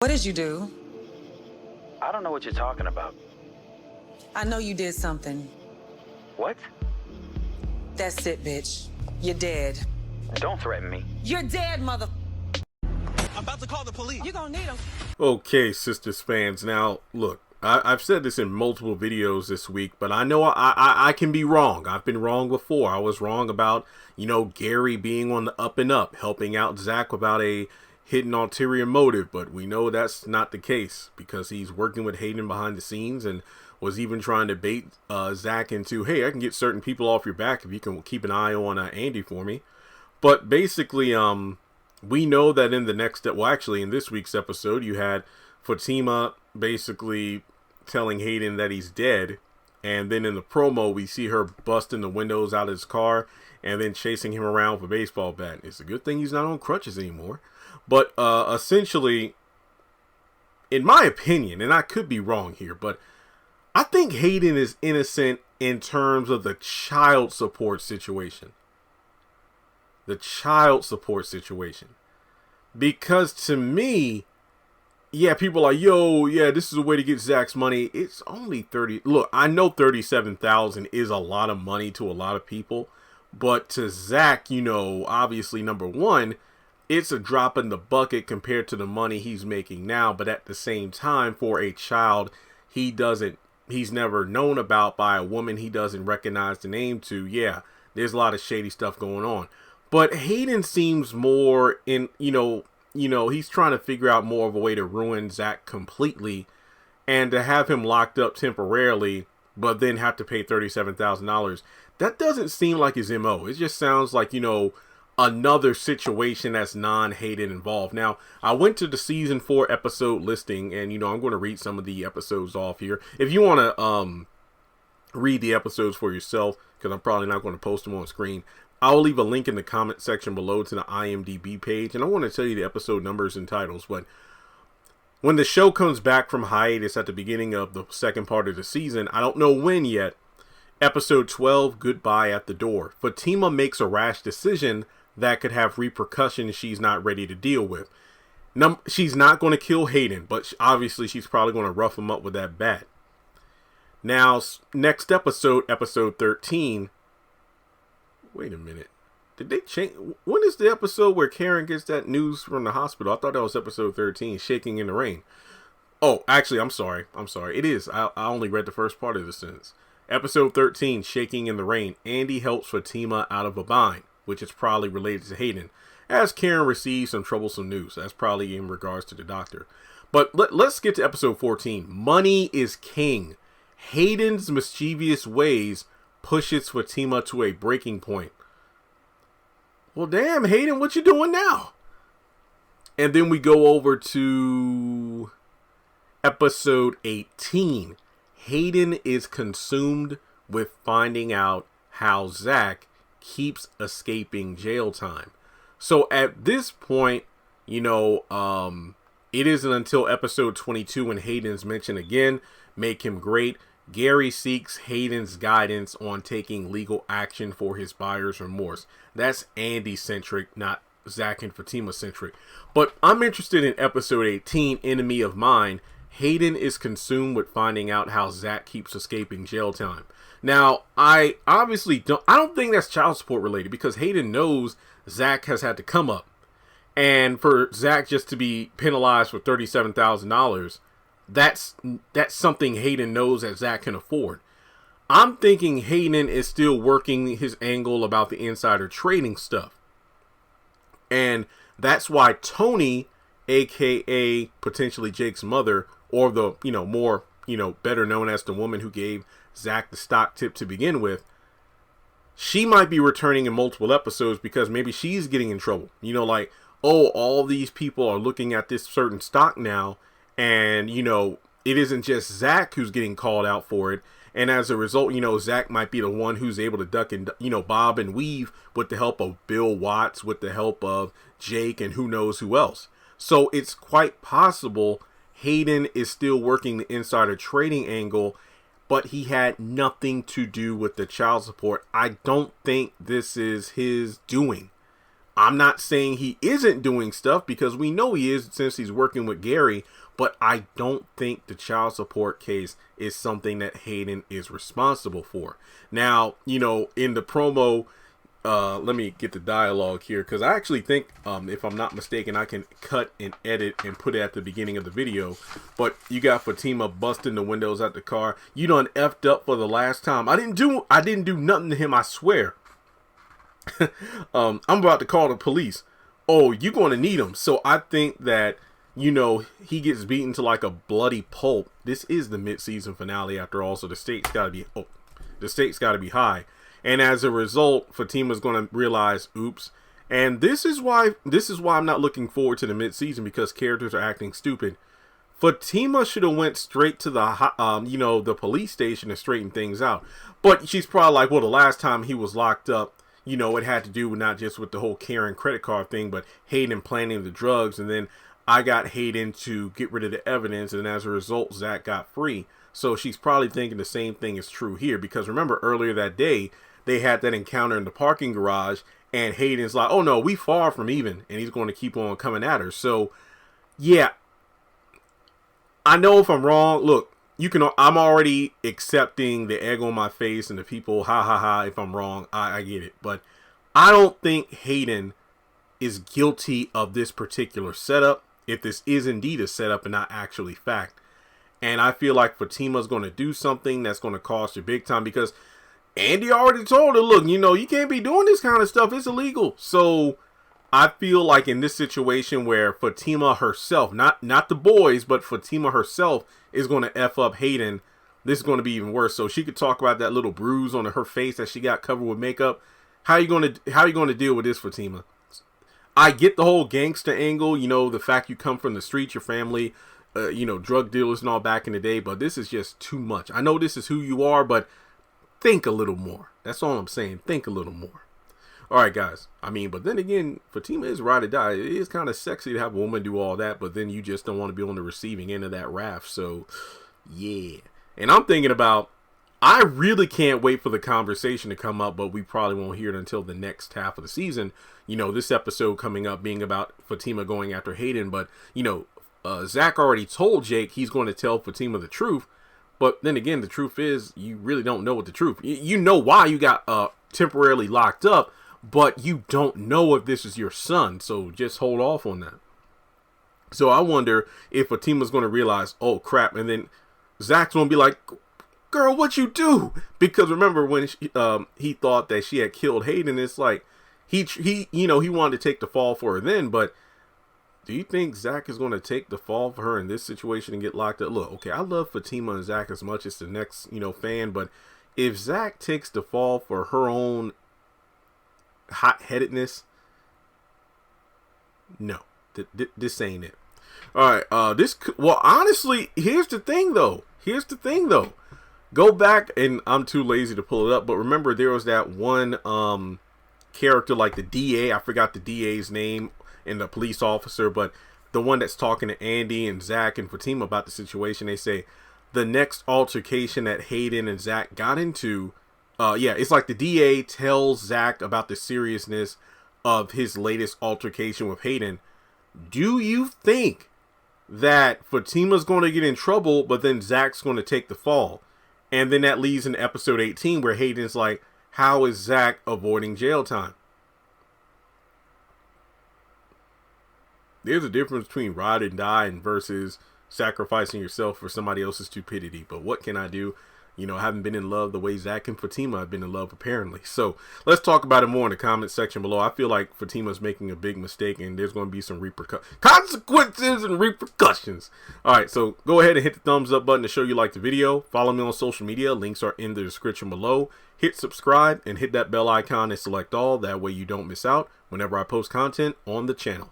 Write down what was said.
What did you do? I don't know what you're talking about. I know you did something. What? That's it, bitch. You're dead. Don't threaten me. You're dead, mother... I'm about to call the police. You're gonna need them. Okay, Sistas fans. Now, look, I've said this in multiple videos this week, but I know I can be wrong. I've been wrong before. I was wrong about, Gary being on the up and up, helping out Zach without a hidden ulterior motive, but we know that's not the case because he's working with Hayden behind the scenes and was even trying to bait Zach into, hey, I can get certain people off your back if you can keep an eye on Andy for me. But basically, we know that in the next, in this week's episode, you had Fatima basically telling Hayden that he's dead. And then in the promo, we see her busting the windows out of his car and then chasing him around with a baseball bat. It's a good thing he's not on crutches anymore. But essentially, in my opinion, and I could be wrong here, but I think Hayden is innocent in terms of the child support situation. The child support situation. Because to me, yeah, people are like, yo, yeah, this is a way to get Zach's money. It's only 30. Look, I know 37,000 is a lot of money to a lot of people. But to Zach, obviously, number one, it's a drop in the bucket compared to the money he's making now. But at the same time, for a child, he's never known about by a woman he doesn't recognize the name to. Yeah, there's a lot of shady stuff going on. But Hayden seems more in, he's trying to figure out more of a way to ruin Zach completely and to have him locked up temporarily, but then have to pay $37,000. That doesn't seem like his MO. It just sounds like, another situation that's non-Hayden involved. Now, I went to the season 4 episode listing and, I'm going to read some of the episodes off here. If you want to read the episodes for yourself, because I'm probably not going to post them on screen, I'll leave a link in the comment section below to the IMDb page, and I want to tell you the episode numbers and titles. But when the show comes back from hiatus at the beginning of the second part of the season, I don't know when yet, episode 12, Goodbye at the Door. Fatima makes a rash decision that could have repercussions she's not ready to deal with. She's not going to kill Hayden, but obviously she's probably going to rough him up with that bat. Now, next episode, episode 13... Wait a minute. Did they change? When is the episode where Karen gets that news from the hospital? I thought that was episode 13, Shaking in the Rain. Oh, actually, I'm sorry. It is. I only read the first part of the sentence. Episode 13, Shaking in the Rain. Andy helps Fatima out of a bind, which is probably related to Hayden, as Karen receives some troublesome news. That's probably in regards to the doctor. But let's get to episode 14. Money is king. Hayden's mischievous ways pushes Fatima to a breaking point. Well, damn, Hayden, what you doing now? And then we go over to episode 18. Hayden is consumed with finding out how Zach keeps escaping jail time. So at this point, it isn't until episode 22 when Hayden's mentioned again, make him great. Gary seeks Hayden's guidance on taking legal action for his buyer's remorse. That's Andy-centric, not Zach and Fatima-centric. But I'm interested in episode 18, Enemy of Mine. Hayden is consumed with finding out how Zach keeps escaping jail time. Now, I don't think that's child support related because Hayden knows Zach has had to come up. And for Zach just to be penalized for $37,000, that's something Hayden knows that Zach can afford. I'm thinking Hayden is still working his angle about the insider trading stuff. And that's why Tony, aka potentially Jake's mother, or the, more, better known as the woman who gave Zach the stock tip to begin with, she might be returning in multiple episodes because maybe she's getting in trouble. All these people are looking at this certain stock now. And, it isn't just Zach who's getting called out for it. And as a result, Zach might be the one who's able to duck and, bob and weave with the help of Bill Watts, with the help of Jake, and who knows who else. So it's quite possible Hayden is still working the insider trading angle, but he had nothing to do with the child support. I don't think this is his doing. I'm not saying he isn't doing stuff, because we know he is since he's working with Gary, but I don't think the child support case is something that Hayden is responsible for. Now, you know, in the promo, let me get the dialogue here, because I actually think, if I'm not mistaken, I can cut and edit and put it at the beginning of the video. But you got Fatima busting the windows out the car. You done effed up for the last time. I didn't do nothing to him, I swear. I'm about to call the police. Oh, you're going to need them. So I think that, you know, he gets beaten to like a bloody pulp. This is the mid-season finale after all, so the stakes got to be high. And as a result, Fatima's going to realize, oops. And this is why I'm not looking forward to the mid-season, because characters are acting stupid. Fatima should have went straight to the you know, the police station and straightened things out. But she's probably like, well, the last time he was locked up, you know, it had to do not just with the whole Karen credit card thing, but Hayden planting the drugs. And then I got Hayden to get rid of the evidence. And as a result, Zach got free. So she's probably thinking the same thing is true here. Because remember, earlier that day, they had that encounter in the parking garage. And Hayden's like, oh, no, we far from even. And he's going to keep on coming at her. So, yeah. I know if I'm wrong. Look, I'm already accepting the egg on my face and the people, ha ha ha, if I'm wrong, I get it. But I don't think Hayden is guilty of this particular setup, if this is indeed a setup and not actually fact. And I feel like Fatima's going to do something that's going to cost you big time, because Andy already told her, look, you know, you can't be doing this kind of stuff. It's illegal. So I feel like in this situation where Fatima herself, not the boys, but Fatima herself is going to F up Hayden, this is going to be even worse. So she could talk about that little bruise on her face that she got covered with makeup. How are you going to deal with this, Fatima? I get the whole gangster angle, you know, the fact you come from the streets, your family, you know, drug dealers and all back in the day, but this is just too much. I know this is who you are, but think a little more. That's all I'm saying. Think a little more. All right, guys. I mean, but then again, Fatima is ride or die. It is kind of sexy to have a woman do all that, but then you just don't want to be on the receiving end of that wrath. So, yeah. And I'm thinking about, I really can't wait for the conversation to come up, but we probably won't hear it until the next half of the season. You know, this episode coming up being about Fatima going after Hayden, but, you know, Zach already told Jake he's going to tell Fatima the truth. But then again, the truth is, you really don't know what the truth. You know why you got temporarily locked up, but you don't know if this is your son. So just hold off on that. So I wonder if Fatima's going to realize, oh crap, and then Zach's going to be like, girl, what you do? Because remember when he thought that she had killed Hayden, it's like he you know, he wanted to take the fall for her then, but do you think Zach is going to take the fall for her in this situation and get locked up? Look, okay, I love Fatima and Zach as much as the next, you know, fan, but if Zach takes the fall for her own hot-headedness, no, this ain't it. All right, well, honestly, here's the thing though. Go back, and I'm too lazy to pull it up, but remember there was that one character like the DA, I forgot the DA's name, and the police officer, but the one that's talking to Andy and Zach and Fatima about the situation. They say the next altercation that Hayden and Zach got into, yeah, it's like the DA tells Zach about the seriousness of his latest altercation with Hayden. Do you think that Fatima's going to get in trouble, but then Zach's going to take the fall? And then that leads in episode 18 where Hayden's like, how is Zach avoiding jail time? There's a difference between ride and die versus sacrificing yourself for somebody else's stupidity. But what can I do? You know, I haven't been in love the way Zach and Fatima have been in love, apparently. So let's talk about it more in the comment section below. I feel like Fatima's making a big mistake, and there's going to be some consequences and repercussions. All right, so go ahead and hit the thumbs up button to show you like the video. Follow me on social media. Links are in the description below. Hit subscribe and hit that bell icon and select all. That way you don't miss out whenever I post content on the channel.